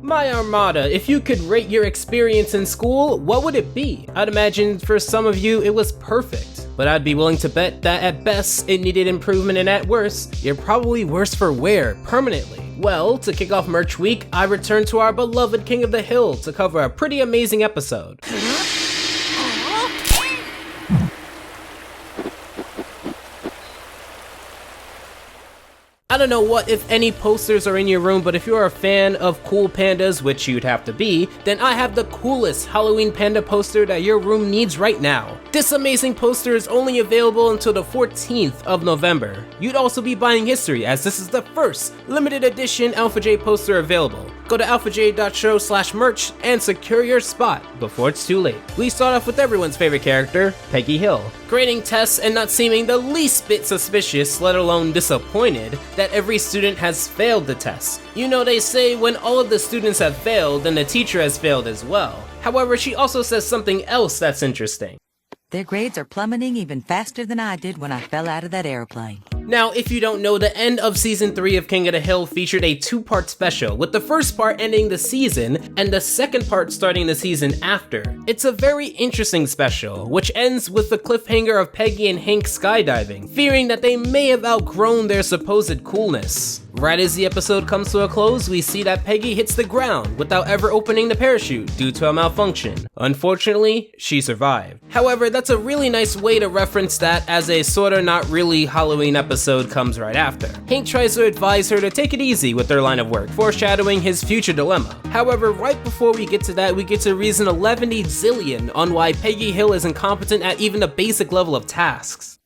My Armada, if you could rate your experience in school, what would it be? I'd imagine for some of you it was perfect, but I'd be willing to bet that at best it needed improvement, and at worst, you're probably worse for wear permanently. Well, to kick off Merch Week, I returned to our beloved King of the Hill to cover a pretty amazing episode. I don't know what, if any, posters are in your room, but if you're a fan of cool pandas, which you'd have to be, then I have the coolest Halloween panda poster that your room needs right now. This amazing poster is only available until the 14th of November. You'd also be buying history, as this is the first limited edition Alpha J poster available. Go to alphaj.show/merch and secure your spot before it's too late. We start off with everyone's favorite character, Peggy Hill, grading tests and not seeming the least bit suspicious, let alone disappointed, that every student has failed the test. You know, they say when all of the students have failed, then the teacher has failed as well. However, she also says something else that's interesting. Their grades are plummeting even faster than I did when I fell out of that airplane. Now, if you don't know, the end of Season 3 of King of the Hill featured a two-part special, with the first part ending the season, and the second part starting the season after. It's a very interesting special, which ends with the cliffhanger of Peggy and Hank skydiving, fearing that they may have outgrown their supposed coolness. Right as the episode comes to a close, we see that Peggy hits the ground without ever opening the parachute due to a malfunction. Unfortunately, she survived. However, that's a really nice way to reference that, as a sorta not really Halloween episode comes right after. Hank tries to advise her to take it easy with their line of work, foreshadowing his future dilemma. However, right before we get to that, we get to reason 11 zillion on why Peggy Hill is incompetent at even the basic level of tasks.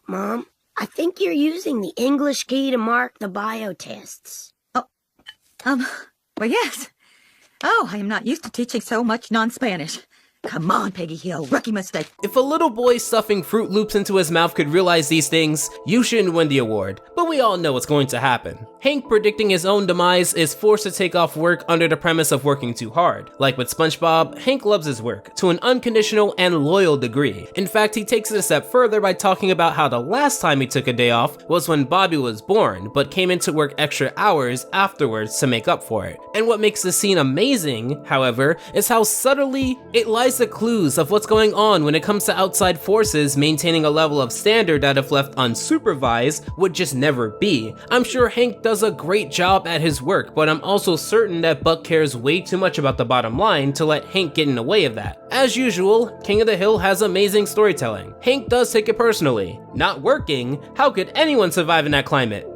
Mom? I think you're using the English key to mark the bio tests. Well, yes. Oh, I am not used to teaching so much non-Spanish. Come on, Peggy Hill, rookie mistake. If a little boy stuffing Fruit Loops into his mouth could realize these things, you shouldn't win the award, but we all know what's going to happen. Hank, predicting his own demise, is forced to take off work under the premise of working too hard. Like with SpongeBob, Hank loves his work, to an unconditional and loyal degree. In fact, he takes it a step further by talking about how the last time he took a day off was when Bobby was born, but came in to work extra hours afterwards to make up for it. And what makes this scene amazing, however, is how subtly it lies the clues of what's going on when it comes to outside forces maintaining a level of standard that, if left unsupervised, would just never be. I'm sure Hank does a great job at his work, but I'm also certain that Buck cares way too much about the bottom line to let Hank get in the way of that. As usual, King of the Hill has amazing storytelling. Hank does take it personally. Not working? How could anyone survive in that climate?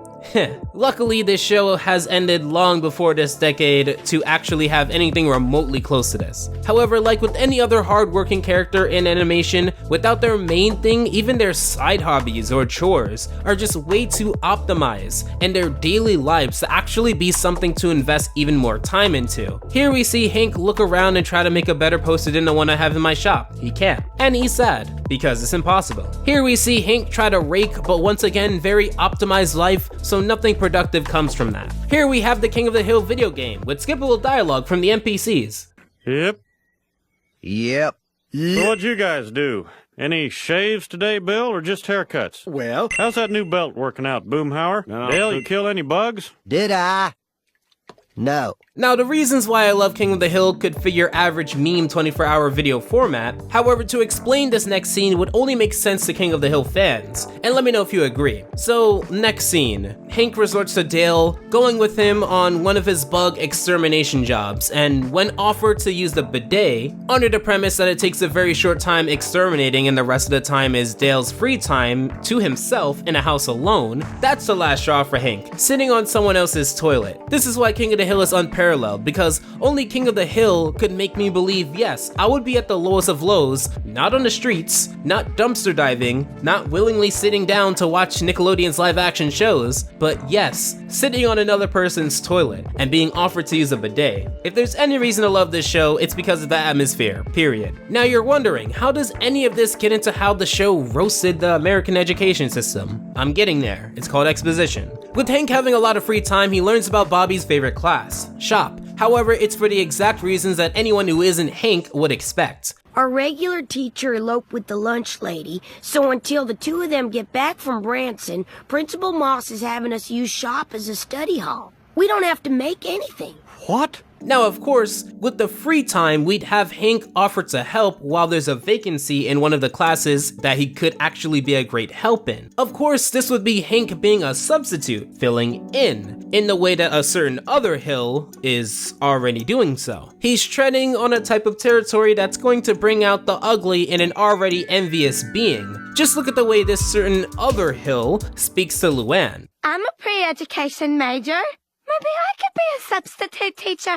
Luckily, this show has ended long before this decade to actually have anything remotely close to this. However, like with any other hard-working character in animation, without their main thing, even their side hobbies or chores are just way too optimized, and their daily lives to actually be something to invest even more time into. Here we see Hank look around and try to make a better poster than the one I have in my shop. He can't. And he's sad, because it's impossible. Here we see Hank try to rake, but once again, very optimized life, so nothing productive comes from that. Here we have the King of the Hill video game with skippable dialogue from the NPCs. Yep. So what'd you guys do? Any shaves today, Bill, or just haircuts? Well, How's that new belt working out, Boomhauer? No. Dale, you kill any bugs? Did I? No. Now, the reasons why I love King of the Hill could fit your average meme 24-hour video format. However, to explain this next scene would only make sense to King of the Hill fans, and let me know if you agree. So, next scene. Hank resorts to Dale, going with him on one of his bug extermination jobs, and when offered to use the bidet, under the premise that it takes a very short time exterminating and the rest of the time is Dale's free time to himself in a house alone, that's the last straw for Hank, sitting on someone else's toilet. This is why King of the Hill is unparalleled, because only King of the Hill could make me believe, yes, I would be at the lowest of lows, not on the streets, not dumpster diving, not willingly sitting down to watch Nickelodeon's live action shows, but yes, sitting on another person's toilet and being offered to use a bidet. If there's any reason to love this show, it's because of the atmosphere, period. Now you're wondering, how does any of this get into how the show roasted the American education system? I'm getting there. It's called exposition. With Hank having a lot of free time, he learns about Bobby's favorite class, shop. However, it's for the exact reasons that anyone who isn't Hank would expect. Our regular teacher eloped with the lunch lady, so until the two of them get back from Branson, Principal Moss is having us use shop as a study hall. We don't have to make anything. what? Now, of course, with the free time, we'd have Hank offer to help while there's a vacancy in one of the classes that he could actually be a great help in. Of course, this would be Hank being a substitute, filling in the way that a certain other Hill is already doing so. He's treading on a type of territory that's going to bring out the ugly in an already envious being. Just look at the way this certain other Hill speaks to Luann. I'm a pre-education major. Maybe I could be a substitute teacher.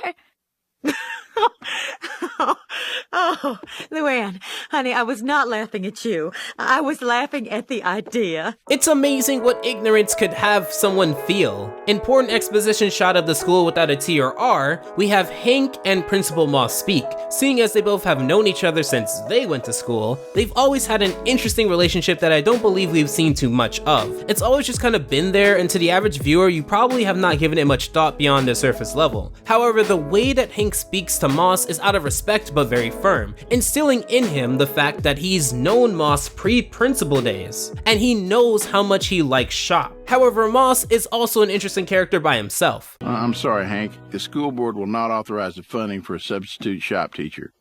Oh, Luann, honey, I was not laughing at you. I was laughing at the idea. It's amazing what ignorance could have someone feel. Important exposition shot of the school without a T or R, we have Hank and Principal Moss speak. Seeing as they both have known each other since they went to school, they've always had an interesting relationship that I don't believe we've seen too much of. It's always just kind of been there, and to the average viewer, you probably have not given it much thought beyond the surface level. However, the way that Hank speaks to Moss is out of respect but very firm, instilling in him the fact that he's known Moss pre-principal days, and he knows how much he likes shop. However, Moss is also an interesting character by himself. I'm sorry, Hank. The school board will not authorize the funding for a substitute shop teacher.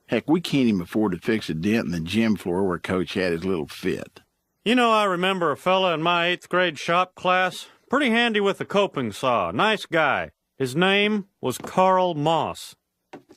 Heck, we can't even afford to fix a dent in the gym floor where Coach had his little fit. You know, I remember a fella in my 8th grade shop class. Pretty handy with a coping saw. Nice guy. His name was Carl Moss.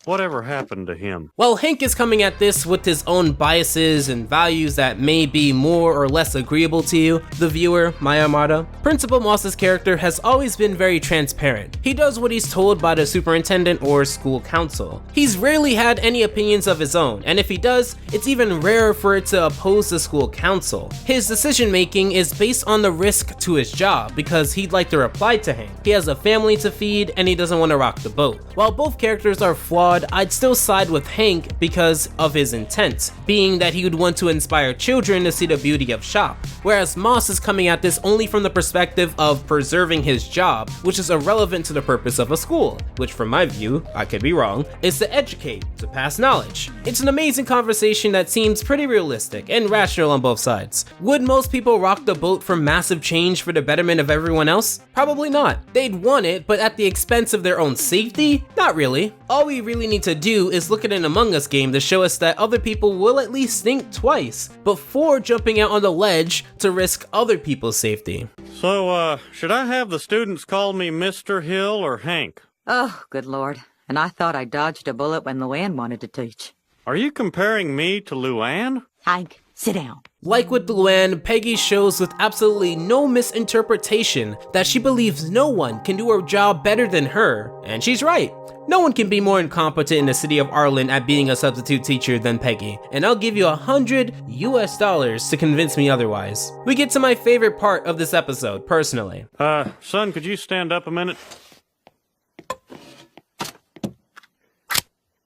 Whatever happened to him? Well, Hank is coming at this with his own biases and values that may be more or less agreeable to you, the viewer, my armada. Principal Moss's character has always been very transparent. He does what he's told by the superintendent or school council. He's rarely had any opinions of his own, and if he does, it's even rarer for it to oppose the school council. His decision making is based on the risk to his job, because he'd like to reply to Hank. He has a family to feed, and he doesn't want to rock the boat. While both characters are flawed, I'd still side with Hank because of his intent, being that he would want to inspire children to see the beauty of shop, whereas Moss is coming at this only from the perspective of preserving his job, which is irrelevant to the purpose of a school, which from my view, I could be wrong, is to educate, to pass knowledge. It's an amazing conversation that seems pretty realistic and rational on both sides. Would most people rock the boat for massive change for the betterment of everyone else? Probably not. They'd want it, but at the expense of their own safety? Not really. All we really need to do is look at an Among Us game to show us that other people will at least think twice before jumping out on the ledge to risk other people's safety. So, should I have the students call me Mr. Hill or Hank? Oh, good Lord. And I thought I dodged a bullet when Luann wanted to teach. Are you comparing me to Luann? Hank, sit down. Like with Luann, Peggy shows with absolutely no misinterpretation that she believes no one can do her job better than her, and she's right. No one can be more incompetent in the city of Arlen at being a substitute teacher than Peggy, and I'll give you $100 US to convince me otherwise. We get to my favorite part of this episode, personally. Son, could you stand up a minute?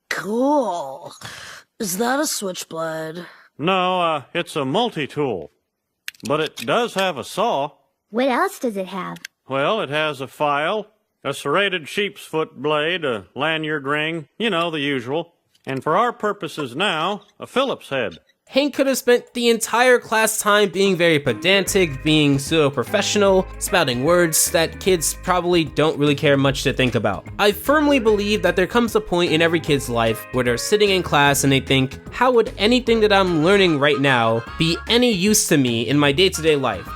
Cool. Is that a switchblade? No, it's a multi-tool. But it does have a saw. What else does it have? Well, it has a file, a serrated sheep's foot blade, a lanyard ring, you know, the usual. And for our purposes now, a Phillips head. Hank could have spent the entire class time being very pedantic, being pseudo-professional, spouting words that kids probably don't really care much to think about. I firmly believe that there comes a point in every kid's life where they're sitting in class and they think, how would anything that I'm learning right now be any use to me in my day-to-day life?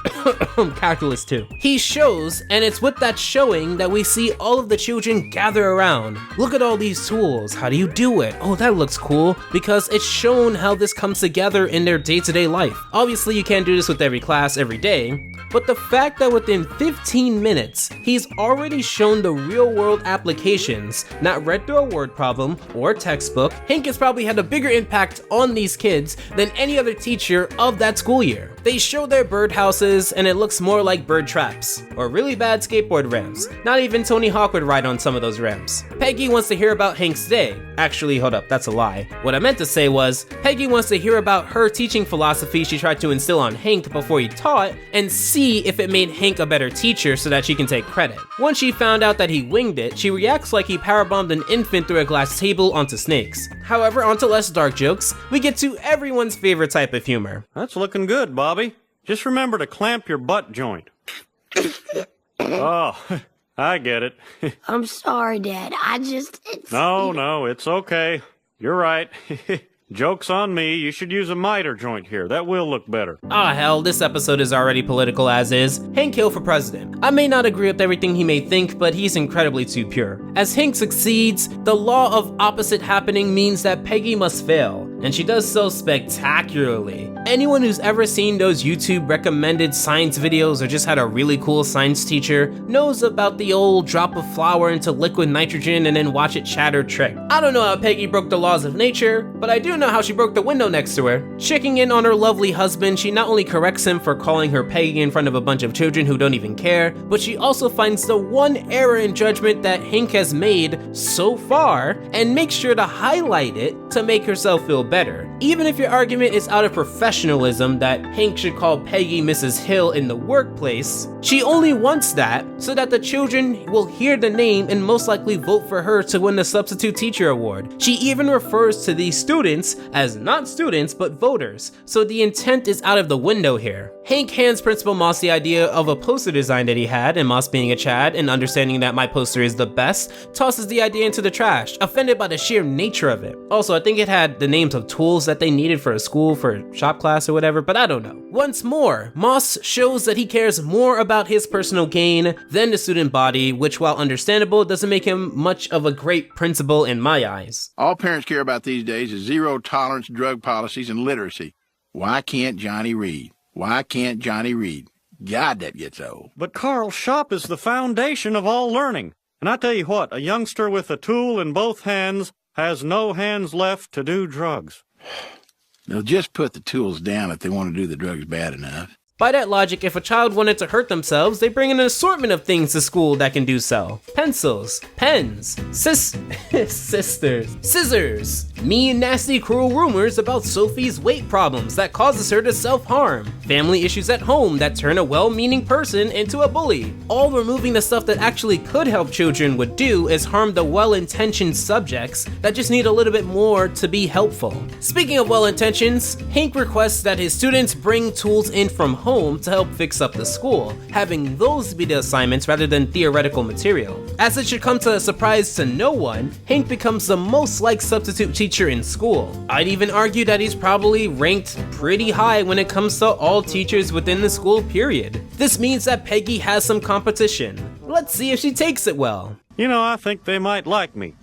Calculus 2. He shows, and it's with that showing that we see all of the children gather around. Look at all these tools. How do you do it? Oh, that looks cool. Because it's shown how this comes together in their day-to-day life. Obviously, you can't do this with every class every day, but the fact that within 15 minutes, he's already shown the real-world applications, not read through a word problem or textbook, Hank has probably had a bigger impact on these kids than any other teacher of that school year. They show their birdhouses, and it looks more like bird traps, or really bad skateboard ramps. Not even Tony Hawk would ride on some of those ramps. Peggy wants to hear about Hank's day. Actually, hold up, that's a lie. What I meant to say was, Peggy wants to hear about her teaching philosophy she tried to instill on Hank before he taught, and see if it made Hank a better teacher so that she can take credit. Once she found out that he winged it, she reacts like he powerbombed an infant through a glass table onto snakes. However, onto less dark jokes, we get to everyone's favorite type of humor. That's looking good, Bobby. Just remember to clamp your butt joint. Oh, I get it. I'm sorry, Dad. No, it's okay. You're right. Joke's on me. You should use a miter joint here. That will look better. Ah, hell, this episode is already political as is. Hank Hill for president. I may not agree with everything he may think, but he's incredibly too pure. As Hank succeeds, the law of opposite happening means that Peggy must fail, and she does so spectacularly. Anyone who's ever seen those YouTube recommended science videos or just had a really cool science teacher knows about the old drop of flour into liquid nitrogen and then watch it shatter trick. I don't know how Peggy broke the laws of nature, but I do know how she broke the window next to her. Checking in on her lovely husband, she not only corrects him for calling her Peggy in front of a bunch of children who don't even care, but she also finds the one error in judgment that Hank has made so far and makes sure to highlight it to make herself feel better. Even if your argument is out of professionalism that Hank should call Peggy Mrs. Hill in the workplace, she only wants that so that the children will hear the name and most likely vote for her to win the substitute teacher award. She even refers to these students as not students but voters, so the intent is out of the window here. Hank hands Principal Moss the idea of a poster design that he had, and Moss, being a Chad and understanding that my poster is the best, tosses the idea into the trash, offended by the sheer nature of it. Also, I think it had the names of tools that they needed for a school, for shop class or whatever, but I don't know. Once more, Moss shows that he cares more about his personal gain than the student body, which, while understandable, doesn't make him much of a great principal in my eyes. All parents care about these days is zero-tolerance drug policies and literacy. Why can't Johnny read? Why can't Johnny read? God, that gets old. But Carl, shop is the foundation of all learning. And I tell you what, a youngster with a tool in both hands has no hands left to do drugs. They'll just put the tools down if they want to do the drugs bad enough. By that logic, if a child wanted to hurt themselves, they bring an assortment of things to school that can do so. Pencils, pens, sisters, scissors, mean, nasty, cruel rumors about Sophie's weight problems that causes her to self-harm, family issues at home that turn a well-meaning person into a bully. All removing the stuff that actually could help children would do is harm the well-intentioned subjects that just need a little bit more to be helpful. Speaking of well-intentions, Hank requests that his students bring tools in from home to help fix up the school, having those be the assignments rather than theoretical material. As it should come to a surprise to no one, Hank becomes the most liked substitute teacher in school. I'd even argue that he's probably ranked pretty high when it comes to all teachers within the school period. This means that Peggy has some competition. Let's see if she takes it well. You know, I think they might like me.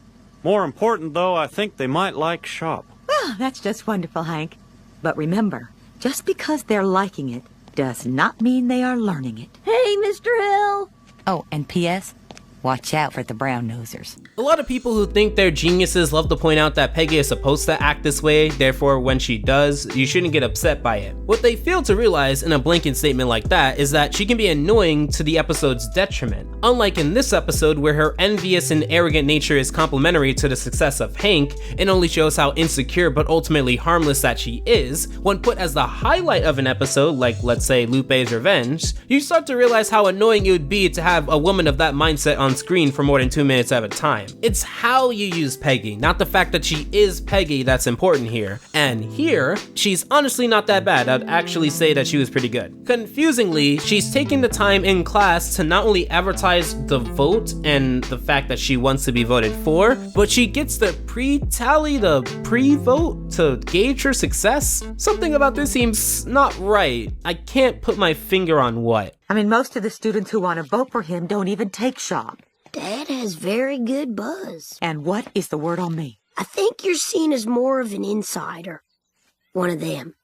More important, though, I think they might like shop. Well, that's just wonderful, Hank. But remember, just because they're liking it does not mean they are learning it. Hey, Mr. Hill! Oh, and P.S., watch out for the brown nosers. A lot of people who think they're geniuses love to point out that Peggy is supposed to act this way, therefore when she does, you shouldn't get upset by it. What they fail to realize in a blanket statement like that is that she can be annoying to the episode's detriment. Unlike in this episode where her envious and arrogant nature is complementary to the success of Hank, and only shows how insecure but ultimately harmless that she is, when put as the highlight of an episode, like let's say Lupe's Revenge, you start to realize how annoying it would be to have a woman of that mindset on screen for more than 2 minutes at a time. It's how you use Peggy, not the fact that she is Peggy, that's important here. And here, she's honestly not that bad. I'd actually say that she was pretty good. Confusingly, she's taking the time in class to not only advertise the vote and the fact that she wants to be voted for, but she gets the pre-tally, the pre-vote to gauge her success. Something about this seems not right. I can't put my finger on what. I mean, most of the students who want to vote for him don't even take shop. Dad has very good buzz. And what is the word on me? I think you're seen as more of an insider. One of them.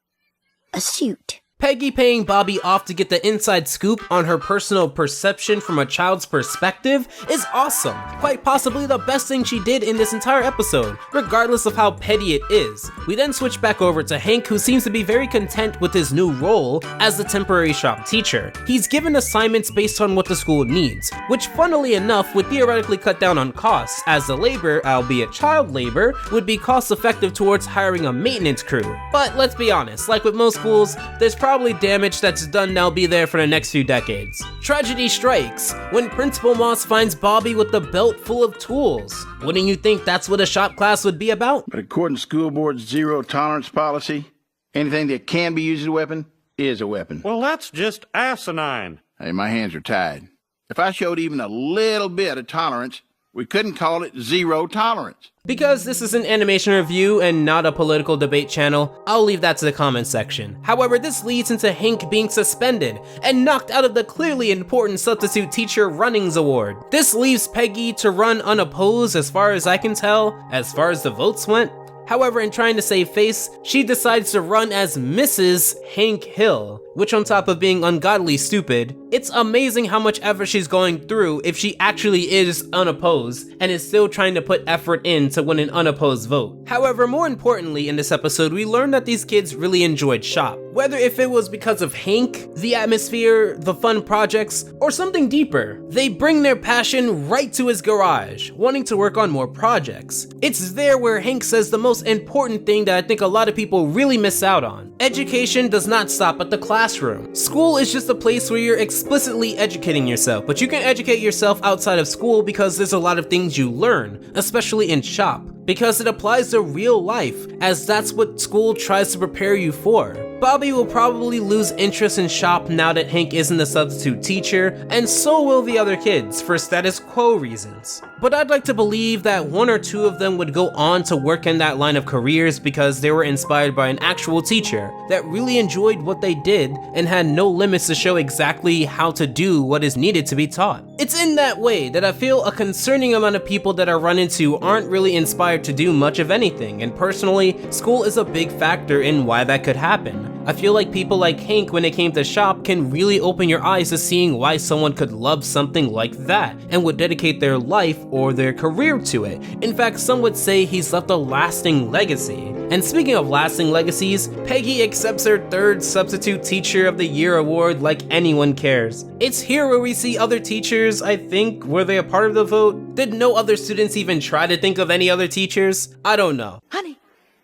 A suit. Peggy paying Bobby off to get the inside scoop on her personal perception from a child's perspective is awesome. Quite possibly the best thing she did in this entire episode, regardless of how petty it is. We then switch back over to Hank, who seems to be very content with his new role as the temporary shop teacher. He's given assignments based on what the school needs, which funnily enough would theoretically cut down on costs, as the labor, albeit child labor, would be cost effective towards hiring a maintenance crew. But let's be honest, like with most schools, there's probably damage that's done now be there for the next few decades. Tragedy strikes when Principal Moss finds Bobby with the belt full of tools. Wouldn't you think that's what a shop class would be about? But according to school board's zero-tolerance policy, anything that can be used as a weapon is a weapon. Well, that's just asinine. Hey, my hands are tied. If I showed even a little bit of tolerance, we couldn't call it zero tolerance. Because this is an animation review and not a political debate channel, I'll leave that to the comments section. However, this leads into Hank being suspended and knocked out of the clearly important substitute teacher runnings award. This leaves Peggy to run unopposed as far as I can tell, as far as the votes went. However, in trying to save face, she decides to run as Mrs. Hank Hill, which on top of being ungodly stupid, it's amazing how much effort she's going through if she actually is unopposed and is still trying to put effort in to win an unopposed vote. However, more importantly in this episode, we learned that these kids really enjoyed shop. Whether if it was because of Hank, the atmosphere, the fun projects, or something deeper, they bring their passion right to his garage, wanting to work on more projects. It's there where Hank says the most important thing that I think a lot of people really miss out on. Education does not stop at the classroom. School is just a place where you're explicitly educating yourself, but you can educate yourself outside of school because there's a lot of things you learn, especially in shop, because it applies to real life, as that's what school tries to prepare you for. Bobby will probably lose interest in shop now that Hank isn't the substitute teacher, and so will the other kids for status quo reasons. But I'd like to believe that one or two of them would go on to work in that line of careers because they were inspired by an actual teacher that really enjoyed what they did and had no limits to show exactly how to do what is needed to be taught. It's in that way that I feel a concerning amount of people that I run into aren't really inspired to do much of anything, and personally, school is a big factor in why that could happen. I feel like people like Hank, when it came to shop, can really open your eyes to seeing why someone could love something like that and would dedicate their life or their career to it. In fact, some would say he's left a lasting legacy. And speaking of lasting legacies, Peggy accepts her 3rd Substitute Teacher of the Year award like anyone cares. It's here where we see other teachers, I think. Were they a part of the vote? Did no other students even try to think of any other teachers? I don't know. Honey,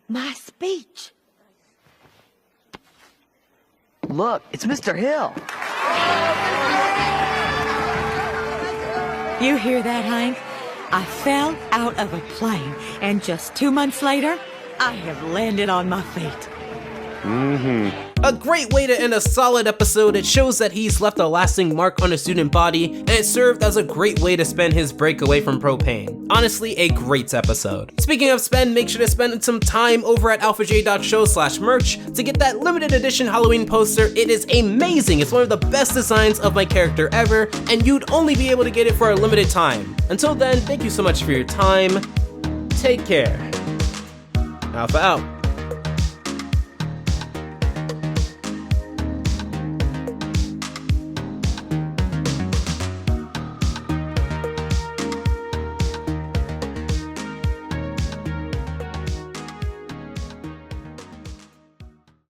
my speech. Look, it's Mr. Hill. You hear that, Hank? I fell out of a plane, and just 2 months later, I have landed on my feet. A great way to end a solid episode. It shows that he's left a lasting mark on a student body, and it served as a great way to spend his break away from propane. Honestly, a great episode. Speaking of spend, make sure to spend some time over at alphaj.show/merch to get that limited edition Halloween poster. It is amazing. It's one of the best designs of my character ever, and you'd only be able to get it for a limited time. Until then, thank you so much for your time. Take care. Alpha out.